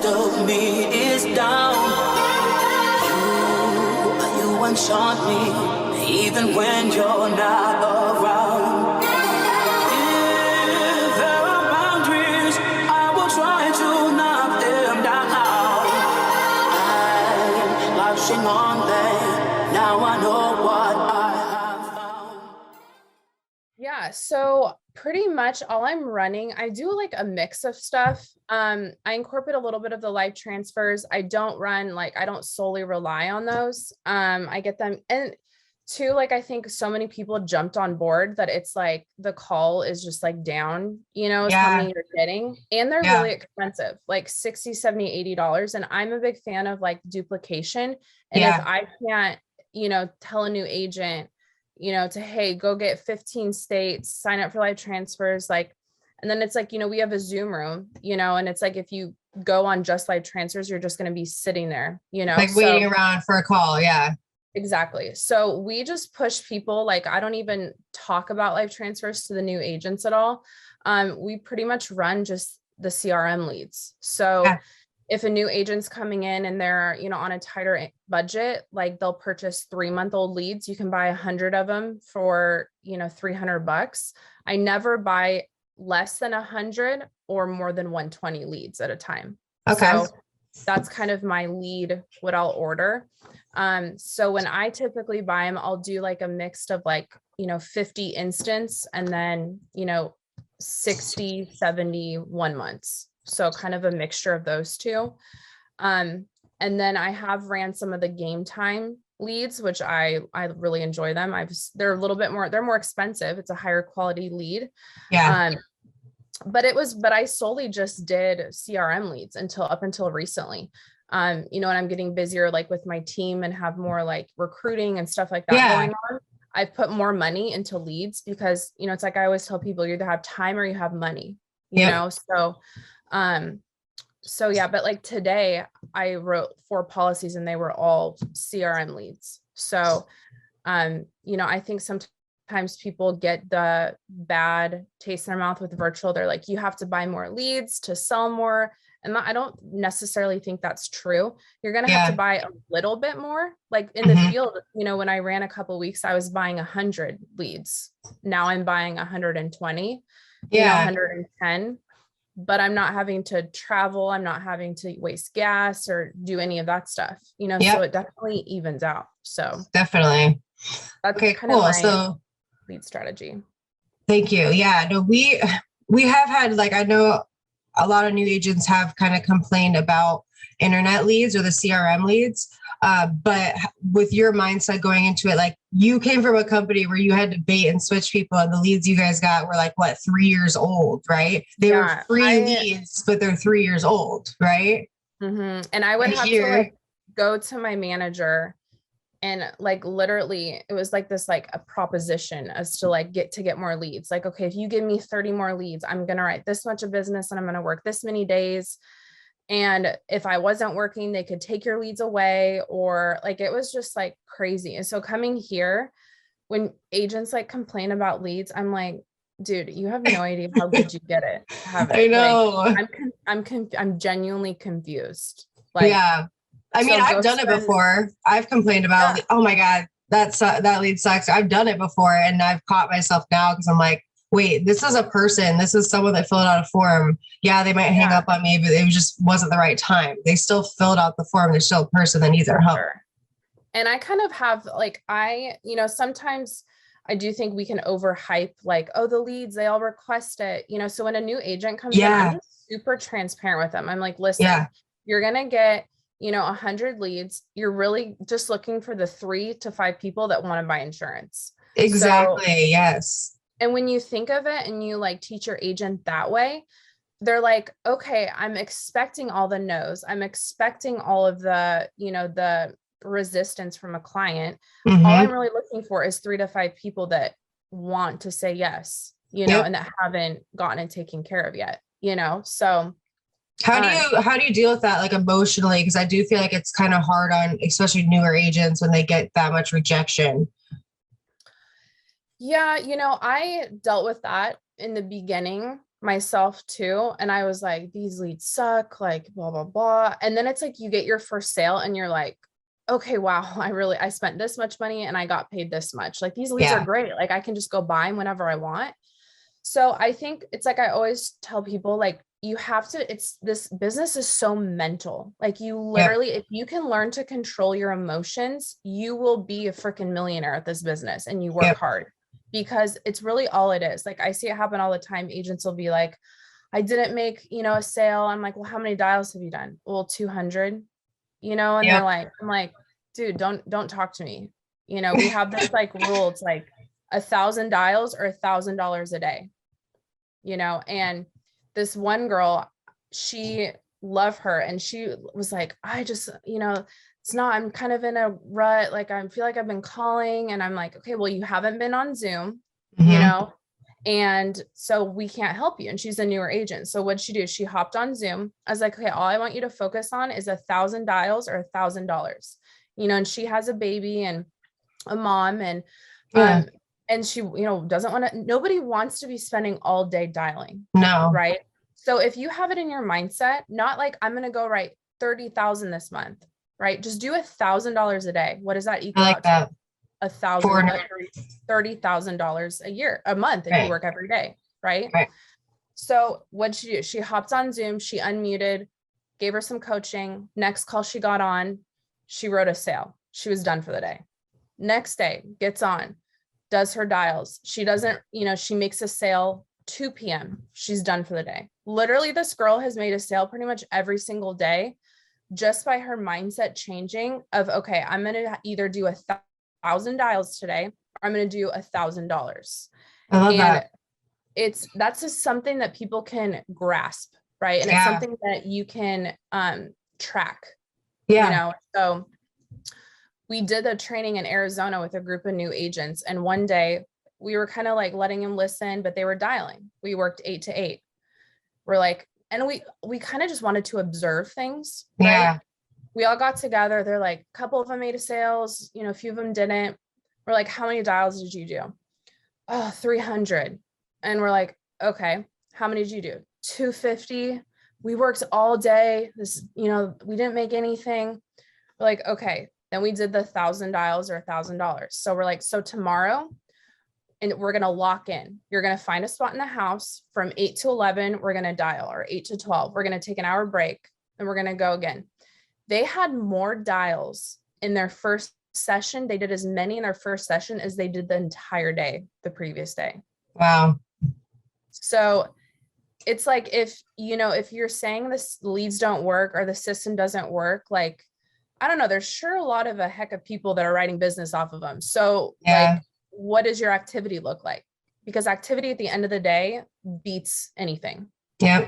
of me is down. You enchant me, even when you're not around. If there are boundaries, I will try to knock them down. I'm latching on them, now I know what I have found. Yeah, so pretty much all I'm running, I do like a mix of stuff. I incorporate a little bit of the life transfers. I don't solely rely on those. I get them. And two, like, I think so many people jumped on board that it's like the call is just like down, is how many you're getting. And they're really expensive, like $60, $70, $80. And I'm a big fan of like duplication. And if I can't, tell a new agent, hey, go get 15 states, sign up for life transfers. And then it's like, we have a Zoom room, and it's like, if you go on just life transfers, you're just going to be sitting there, like waiting around for a call. Yeah, exactly. So we just push people. Like, I don't even talk about life transfers to the new agents at all. We pretty much run just the CRM leads. So if a new agent's coming in and they're, on a tighter budget, like they'll purchase 3-month-old leads. You can buy 100 of them for, $300. I never buy less than 100 or more than 120 leads at a time. Okay. So that's kind of my lead, what I'll order. So when I typically buy them, I'll do like a mix of 50 instance and then, 60, 70, 1 months. So kind of a mixture of those two. And then I have ran some of the game time leads, which I really enjoy them. They're a little bit more, they're more expensive. It's a higher quality lead. Yeah. But I solely just did CRM leads up until recently. And I'm getting busier, like with my team and have more like recruiting and stuff like that going on. I put more money into leads because, it's like I always tell people, you either have time or you have money, so yeah, but like today I wrote 4 policies and they were all CRM leads. So, I think sometimes people get the bad taste in their mouth with virtual. They're like, you have to buy more leads to sell more. And I don't necessarily think that's true. You're going to have to buy a little bit more. Like in the field, when I ran a couple of weeks, I was buying 100 leads. Now I'm buying 120, 110, but I'm not having to travel. I'm not having to waste gas or do any of that stuff, so it definitely evens out. So definitely. That's okay, kind cool. of my So lead strategy. Thank you. Yeah, no, we have had, like, I know a lot of new agents have kind of complained about internet leads or the CRM leads. But with your mindset going into it, like you came from a company where you had to bait and switch people and the leads you guys got were like, 3 years old, right? They were free leads, but they're 3 years old, right? And I would have to go to my manager and like, literally it was like this, like a proposition as to get more leads. Like, okay, if you give me 30 more leads, I'm going to write this much of business and I'm going to work this many days. And if I wasn't working, they could take your leads away, or like, it was just like crazy. And so coming here, when agents like complain about leads, I'm like, dude, you have no idea how good you get it. I know. Like, I'm genuinely confused. I mean, I've done it before. I've complained about, oh my God, that lead sucks. I've done it before and I've caught myself now because I'm like, wait, this is a person. This is someone that filled out a form. Yeah, they might hang up on me, but it just wasn't the right time. They still filled out the form. They're still a person that needs our help. And I kind of have sometimes I do think we can overhype the leads, they all request it, so when a new agent comes in, I'm just super transparent with them. I'm like, listen, you're going to get 100 leads. You're really just looking for the 3 to 5 people that want to buy insurance. Exactly. Yes. And when you think of it and you teach your agent that way, they're like, okay, I'm expecting all the no's. I'm expecting all of the, the resistance from a client. All I'm really looking for is 3 to 5 people that want to say yes, and that haven't gotten it taken care of yet, so. How do you deal with that, like emotionally? Because I do feel like it's kind of hard on, especially newer agents when they get that much rejection. Yeah, I dealt with that in the beginning. myself too. And I was like, these leads suck, like blah, blah, blah. And then it's like, you get your first sale and you're like, okay, wow, I spent this much money and I got paid this much. Like these leads are great. Like I can just go buy them whenever I want. So I think it's like, I always tell people, like, you have to, this business is so mental. Like you literally, if you can learn to control your emotions, you will be a freaking millionaire at this business, and you work hard, because it's really all it is. Like I see it happen all the time. Agents will be like, I didn't make, a sale. I'm like, well, how many dials have you done? Well, 200, and they're like, I'm like, dude, don't talk to me. We have this like rule. It's like 1,000 dials or $1,000 a day, and this one girl, she loved her. And she was like, I just, it's not, I'm kind of in a rut. Like, I feel like I've been calling, and I'm like, okay, well, you haven't been on Zoom, and so we can't help you. And she's a newer agent. So what'd she do? She hopped on Zoom. I was like, okay, all I want you to focus on is 1,000 dials or $1,000, and she has a baby and a mom, and, and she, doesn't want to, nobody wants to be spending all day dialing. No. Right. So if you have it in your mindset, not like, I'm going to go write 30,000 this month, right? Just do $1,000 a day. What does that equal out to? $30,000 a month if you work every day. Right. So what'd she do? She hopped on Zoom, she unmuted, gave her some coaching. Next call she got on, she wrote a sale. She was done for the day. Next day, gets on, does her dials. She doesn't, she makes a sale 2 p.m. She's done for the day. Literally, this girl has made a sale pretty much every single day, just by her mindset changing of, okay, I'm going to either do 1,000 dials today, or I'm going to do $1,000. I love that. That's just something that people can grasp. Right. And it's something that you can track, so we did a training in Arizona with a group of new agents. And one day we were kind of like letting them listen, but they were dialing. We worked 8 to 8. We're like, and we kind of just wanted to observe things. Right? Yeah. We all got together. They're like, a couple of them made a sales, a few of them didn't. We're like, how many dials did you do? Oh, 300. And we're like, okay, how many did you do? 250. We worked all day. This, we didn't make anything. We're like, okay. Then we did the 1,000 dials or $1,000. So we're like, so tomorrow, and we're going to lock in. You're going to find a spot in the house from 8 to 11. We're going to dial, or 8 to 12. We're going to take an hour break, and we're going to go again. They had more dials in their first session. They did as many in their first session as they did the entire day, the previous day. Wow. So it's like, if you're saying this leads don't work or the system doesn't work, like, I don't know, there's sure a lot of a heck of people that are writing business off of them. So like, what does your activity look like? Because activity at the end of the day beats anything. Yeah.